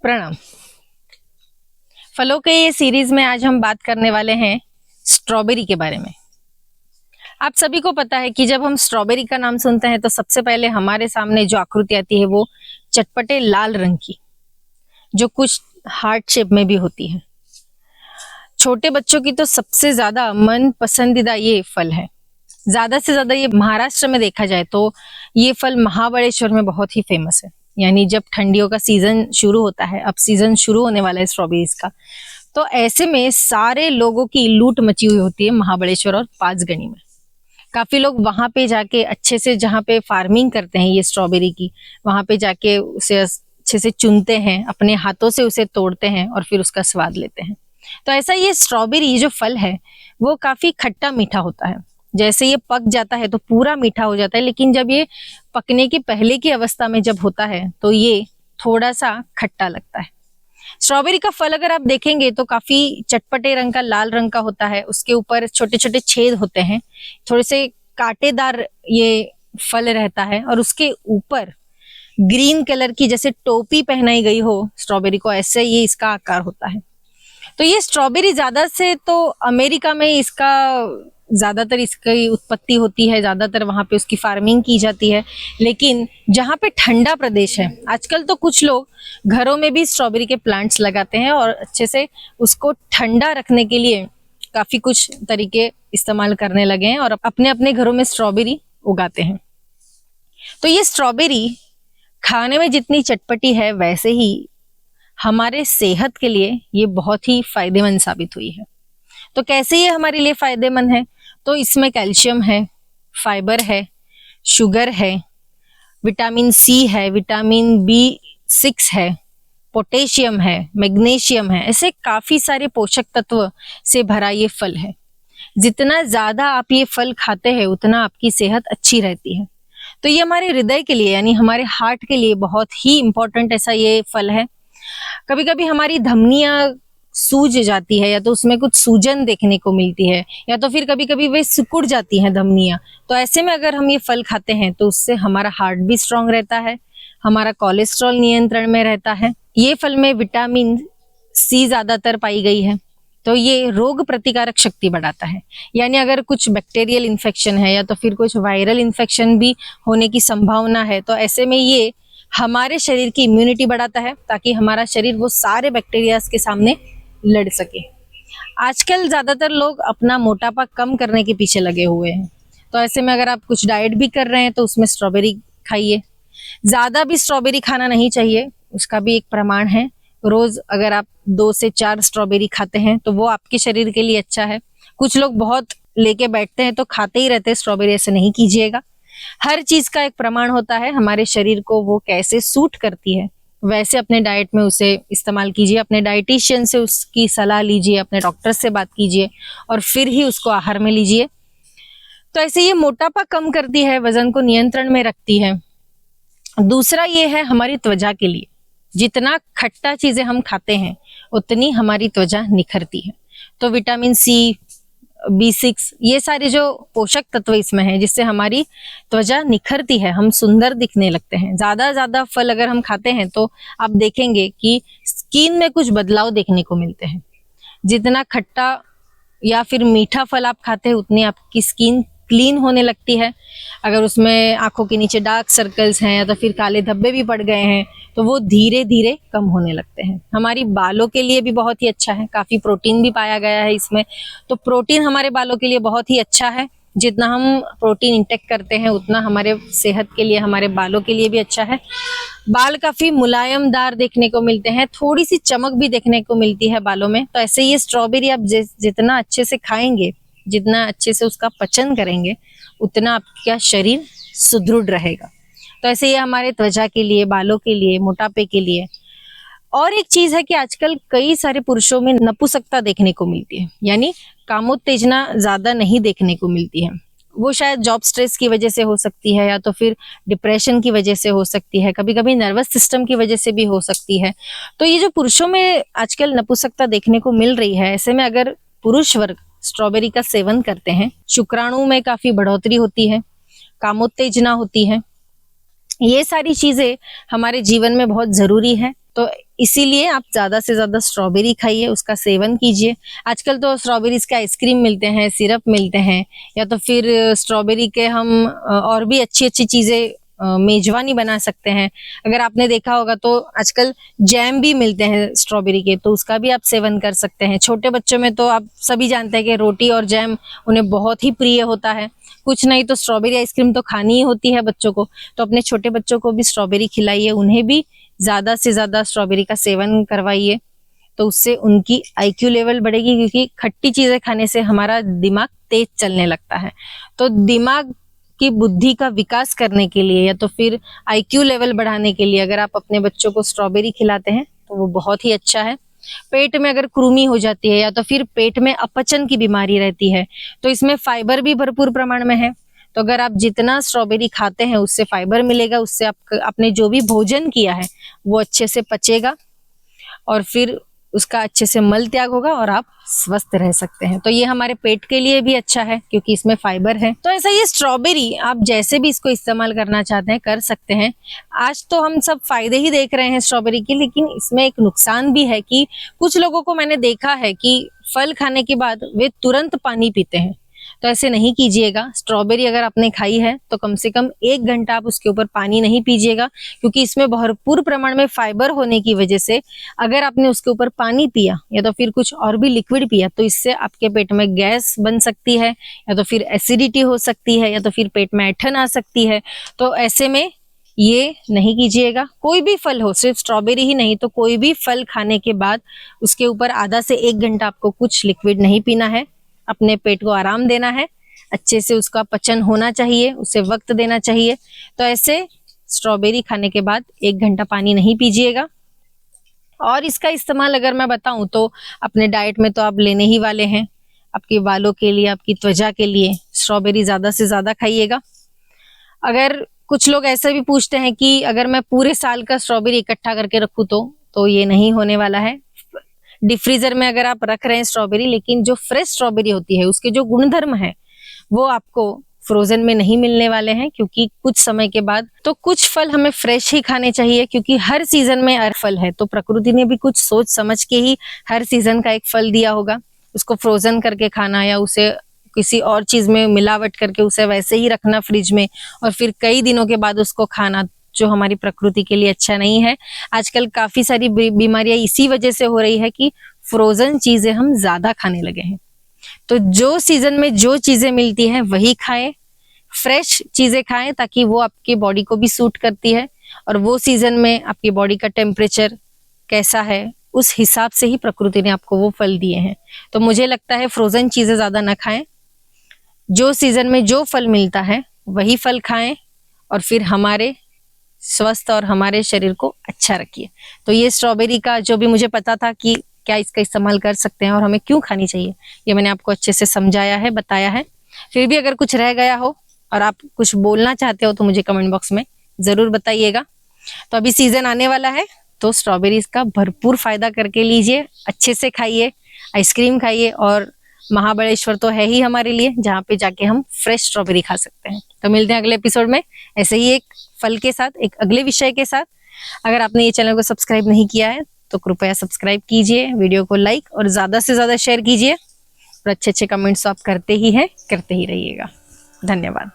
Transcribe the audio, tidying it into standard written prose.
प्रणाम। फलों के ये सीरीज में आज हम बात करने वाले हैं स्ट्रॉबेरी के बारे में। आप सभी को पता है कि जब हम स्ट्रॉबेरी का नाम सुनते हैं तो सबसे पहले हमारे सामने जो आकृति आती है वो चटपटे लाल रंग की, जो कुछ हार्ट शेप में भी होती है। छोटे बच्चों की तो सबसे ज्यादा मन पसंदीदा ये फल है। ज्यादा से ज्यादा ये महाराष्ट्र में देखा जाए तो ये फल महाबलेश्वर में बहुत ही फेमस है। यानी जब ठंडियों का सीजन शुरू होता है, अब सीजन शुरू होने वाला है स्ट्रॉबेरीज का, तो ऐसे में सारे लोगों की लूट मची हुई होती है महाबलेश्वर और पांचगनी में। काफी लोग वहां पे जाके अच्छे से, जहाँ पे फार्मिंग करते हैं ये स्ट्रॉबेरी की, वहां पे जाके उसे अच्छे से चुनते हैं, अपने हाथों से उसे तोड़ते हैं और फिर उसका स्वाद लेते हैं। तो ऐसा ये स्ट्रॉबेरी जो फल है वो काफी खट्टा मीठा होता है। जैसे ये पक जाता है तो पूरा मीठा हो जाता है, लेकिन जब ये पकने की पहले की अवस्था में जब होता है तो ये थोड़ा सा खट्टा लगता है। स्ट्रॉबेरी का फल अगर आप देखेंगे तो काफी चटपटे रंग का, लाल रंग का होता है। उसके ऊपर छोटे छोटे छेद होते हैं, थोड़े से कांटेदार ये फल रहता है और उसके ऊपर ग्रीन कलर की जैसे टोपी पहनाई गई हो स्ट्रॉबेरी को, ऐसे ये इसका आकार होता है। तो ये स्ट्रॉबेरी ज्यादा से तो अमेरिका में इसका ज्यादातर इसकी उत्पत्ति होती है, ज्यादातर वहां पे उसकी फार्मिंग की जाती है। लेकिन जहाँ पे ठंडा प्रदेश है, आजकल तो कुछ लोग घरों में भी स्ट्रॉबेरी के प्लांट्स लगाते हैं और अच्छे से उसको ठंडा रखने के लिए काफी कुछ तरीके इस्तेमाल करने लगे हैं और अपने अपने घरों में स्ट्रॉबेरी उगाते हैं। तो ये स्ट्रॉबेरी खाने में जितनी चटपटी है, वैसे ही हमारे सेहत के लिए ये बहुत ही फायदेमंद साबित हुई है। तो कैसे ये हमारे लिए फायदेमंद है? तो इसमें कैल्शियम है, फाइबर है, शुगर है, विटामिन सी है, विटामिन B6 है, पोटेशियम है, मैग्नीशियम है, ऐसे काफी सारे पोषक तत्व से भरा ये फल है। जितना ज्यादा आप ये फल खाते हैं उतना आपकी सेहत अच्छी रहती है। तो ये हमारे हृदय के लिए, यानी हमारे हार्ट के लिए बहुत ही इंपॉर्टेंट ऐसा ये फल है। कभी कभी हमारी धमनियां सूज जाती है, या तो उसमें कुछ सूजन देखने को मिलती है, या तो फिर कभी कभी वे सिकुड़ जाती हैं धमनियां। तो ऐसे में अगर हम ये फल खाते हैं तो उससे हमारा हार्ट भी स्ट्रांग रहता है, हमारा कोलेस्ट्रॉल नियंत्रण में रहता है। ये फल में विटामिन सी ज्यादातर पाई गई है, तो ये रोग प्रतिकारक शक्ति बढ़ाता है। यानी अगर कुछ बैक्टीरियल इन्फेक्शन है या तो फिर कुछ वायरल इन्फेक्शन भी होने की संभावना है, तो ऐसे में ये हमारे शरीर की इम्यूनिटी बढ़ाता है, ताकि हमारा शरीर वो सारे बैक्टीरियाज के सामने लड़ सके। आजकल ज्यादातर लोग अपना मोटापा कम करने के पीछे लगे हुए हैं, तो ऐसे में अगर आप कुछ डाइट भी कर रहे हैं तो उसमें स्ट्रॉबेरी खाइए। ज्यादा भी स्ट्रॉबेरी खाना नहीं चाहिए, उसका भी एक प्रमाण है। रोज अगर आप 2 से 4 स्ट्रॉबेरी खाते हैं तो वो आपके शरीर के लिए अच्छा है। कुछ लोग बहुत लेके बैठते हैं तो खाते ही रहते हैं स्ट्रॉबेरी, ऐसे नहीं कीजिएगा। हर चीज का एक प्रमाण होता है, हमारे शरीर को वो कैसे सूट करती है वैसे अपने डाइट में उसे इस्तेमाल कीजिए। अपने डाइटिशियन से उसकी सलाह लीजिए, अपने डॉक्टर से बात कीजिए और फिर ही उसको आहार में लीजिए। तो ऐसे ये मोटापा कम करती है, वजन को नियंत्रण में रखती है। दूसरा ये है हमारी त्वचा के लिए, जितना खट्टा चीजें हम खाते हैं उतनी हमारी त्वचा निखरती है। तो विटामिन सी, B6, ये सारे जो पोषक तत्व इसमें हैं जिससे हमारी त्वचा निखरती है, हम सुंदर दिखने लगते हैं। ज्यादा फल अगर हम खाते हैं तो आप देखेंगे कि स्किन में कुछ बदलाव देखने को मिलते हैं। जितना खट्टा या फिर मीठा फल आप खाते हैं उतनी आपकी स्किन क्लीन होने लगती है। अगर उसमें आंखों के नीचे डार्क सर्कल्स हैं या तो फिर काले धब्बे भी पड़ गए हैं तो वो धीरे धीरे कम होने लगते हैं। हमारी बालों के लिए भी बहुत ही अच्छा है, काफी प्रोटीन भी पाया गया है इसमें। तो प्रोटीन हमारे बालों के लिए बहुत ही अच्छा है। जितना हम प्रोटीन इंटेक करते हैं उतना हमारे सेहत के लिए, हमारे बालों के लिए भी अच्छा है। बाल काफी मुलायमदार देखने को मिलते हैं, थोड़ी सी चमक भी देखने को मिलती है बालों में। तो ऐसे ये स्ट्रॉबेरी आप जितना अच्छे से खाएंगे, जितना अच्छे से उसका पचन करेंगे, उतना आपका शरीर सुदृढ़ रहेगा। तो ऐसे ये हमारे त्वचा के लिए, बालों के लिए, मोटापे के लिए। और एक चीज है कि आजकल कई सारे पुरुषों में नपुंसकता देखने को मिलती है, यानी कामोत्तेजना ज्यादा नहीं देखने को मिलती है। वो शायद जॉब स्ट्रेस की वजह से हो सकती है, या तो फिर डिप्रेशन की वजह से हो सकती है, कभी कभी नर्वस सिस्टम की वजह से भी हो सकती है। तो ये जो पुरुषों में आजकल नपुंसकता देखने को मिल रही है, ऐसे में अगर पुरुष वर्ग स्ट्रॉबेरी का सेवन करते हैं, शुक्राणु में काफी बढ़ोतरी होती है, कामोत्तेजना होती है। ये सारी चीजें हमारे जीवन में बहुत जरूरी है। तो इसीलिए आप ज़्यादा से ज़्यादा स्ट्रॉबेरी खाइए, उसका सेवन कीजिए। आजकल तो स्ट्रॉबेरीज के आइसक्रीम मिलते हैं, सिरप मिलते हैं, या तो फिर स्ट्रॉबेरी के हम और भी अच्छी अच्छी चीज़ें मेजबानी बना सकते हैं। अगर आपने देखा होगा तो आजकल जैम भी मिलते हैं स्ट्रॉबेरी के, तो उसका भी आप सेवन कर सकते हैं। छोटे बच्चों में तो आप सभी जानते हैं कि रोटी और जैम उन्हें बहुत ही प्रिय होता है। कुछ नहीं तो स्ट्रॉबेरी आइसक्रीम तो खानी ही होती है बच्चों को, तो अपने छोटे बच्चों को भी स्ट्रॉबेरी खिलाइए, उन्हें भी ज़्यादा से ज़्यादा स्ट्रॉबेरी का सेवन करवाइए। तो उससे उनकी IQ लेवल बढ़ेगी, क्योंकि खट्टी चीज़ें खाने से हमारा दिमाग तेज चलने लगता है। तो दिमाग की बुद्धि का विकास करने के लिए या तो फिर IQ लेवल बढ़ाने के लिए अगर आप अपने बच्चों को स्ट्रॉबेरी खिलाते हैं तो वो बहुत ही अच्छा है। पेट में अगर कृमि हो जाती है या तो फिर पेट में अपचन की बीमारी रहती है, तो इसमें फाइबर भी भरपूर प्रमाण में है। तो अगर आप जितना स्ट्रॉबेरी खाते हैं उससे फाइबर मिलेगा, उससे आपने जो भी भोजन किया है वो अच्छे से पचेगा और फिर उसका अच्छे से मल त्याग होगा और आप स्वस्थ रह सकते हैं। तो ये हमारे पेट के लिए भी अच्छा है क्योंकि इसमें फाइबर है। तो ऐसा ये स्ट्रॉबेरी आप जैसे भी इसको इस्तेमाल करना चाहते हैं कर सकते हैं। आज तो हम सब फायदे ही देख रहे हैं स्ट्रॉबेरी के, लेकिन इसमें एक नुकसान भी है कि कुछ लोगों को मैंने देखा है कि फल खाने के बाद वे तुरंत पानी पीते हैं। तो ऐसे नहीं कीजिएगा। स्ट्रॉबेरी अगर आपने खाई है तो कम से कम 1 घंटा आप उसके ऊपर पानी नहीं पीजिएगा, क्योंकि इसमें भरपूर प्रमाण में फाइबर होने की वजह से अगर आपने उसके ऊपर पानी पिया या तो फिर कुछ और भी लिक्विड पिया तो इससे आपके पेट में गैस बन सकती है, या तो फिर एसिडिटी हो सकती है, या तो फिर पेट में ऐंठन आ सकती है। तो ऐसे में ये नहीं कीजिएगा। कोई भी फल हो, सिर्फ स्ट्रॉबेरी ही नहीं तो कोई भी फल खाने के बाद उसके ऊपर आधा से 1 घंटा आपको कुछ लिक्विड नहीं पीना है। अपने पेट को आराम देना है, अच्छे से उसका पचन होना चाहिए, उसे वक्त देना चाहिए। तो ऐसे स्ट्रॉबेरी खाने के बाद 1 घंटा पानी नहीं पीजिएगा। और इसका इस्तेमाल अगर मैं बताऊं तो अपने डाइट में तो आप लेने ही वाले हैं। आपके बालों के लिए, आपकी त्वचा के लिए स्ट्रॉबेरी ज़्यादा से ज़्यादा खाइएगा। अगर कुछ लोग ऐसे भी पूछते हैं कि अगर मैं पूरे साल का स्ट्रॉबेरी इकट्ठा करके रखूं तो ये नहीं होने वाला है। डीप फ्रीजर में अगर आप रख रहे हैं स्ट्रॉबेरी, लेकिन जो फ्रेश स्ट्रॉबेरी होती है उसके जो गुणधर्म है वो आपको फ्रोजन में नहीं मिलने वाले हैं, क्योंकि कुछ समय के बाद तो कुछ फल हमें फ्रेश ही खाने चाहिए, क्योंकि हर सीजन में हर फल है। तो प्रकृति ने भी कुछ सोच समझ के ही हर सीजन का एक फल दिया होगा। उसको फ्रोजन करके खाना या उसे किसी और चीज में मिलावट करके उसे वैसे ही रखना फ्रिज में और फिर कई दिनों के बाद उसको खाना, जो हमारी प्रकृति के लिए अच्छा नहीं है। आजकल काफी सारी बीमारियां इसी वजह से हो रही है कि फ्रोजन चीजें हम ज्यादा खाने लगे हैं। तो जो सीजन में जो चीजें मिलती हैं वही खाएं, फ्रेश चीजें खाएं, ताकि वो आपकी बॉडी को भी सूट करती है। और वो सीजन में आपकी बॉडी का टेम्परेचर कैसा है उस हिसाब से ही प्रकृति ने आपको वो फल दिए हैं। तो मुझे लगता है फ्रोजन चीजें ज्यादा ना खाएं, जो सीजन में जो फल मिलता है वही फल खाएं और फिर हमारे स्वस्थ और हमारे शरीर को अच्छा रखिए। तो ये स्ट्रॉबेरी का जो भी मुझे पता था कि क्या इसका इस्तेमाल कर सकते हैं और हमें क्यों खानी चाहिए, ये मैंने आपको अच्छे से समझाया है, बताया है। फिर भी अगर कुछ रह गया हो और आप कुछ बोलना चाहते हो तो मुझे कमेंट बॉक्स में जरूर बताइएगा। तो अभी सीजन आने वाला है तो स्ट्रॉबेरीज का भरपूर फायदा करके लीजिए, अच्छे से खाइए, आइसक्रीम खाइए। और महाबलेश्वर तो है ही हमारे लिए, जहाँ पे जाके हम फ्रेश स्ट्रॉबेरी खा सकते हैं। तो मिलते हैं अगले एपिसोड में ऐसे ही एक फल के साथ, एक अगले विषय के साथ। अगर आपने ये चैनल को सब्सक्राइब नहीं किया है तो कृपया सब्सक्राइब कीजिए, वीडियो को लाइक और ज्यादा से ज्यादा शेयर कीजिए और अच्छे अच्छे कमेंट्स आप करते ही हैं, करते ही रहिएगा। धन्यवाद।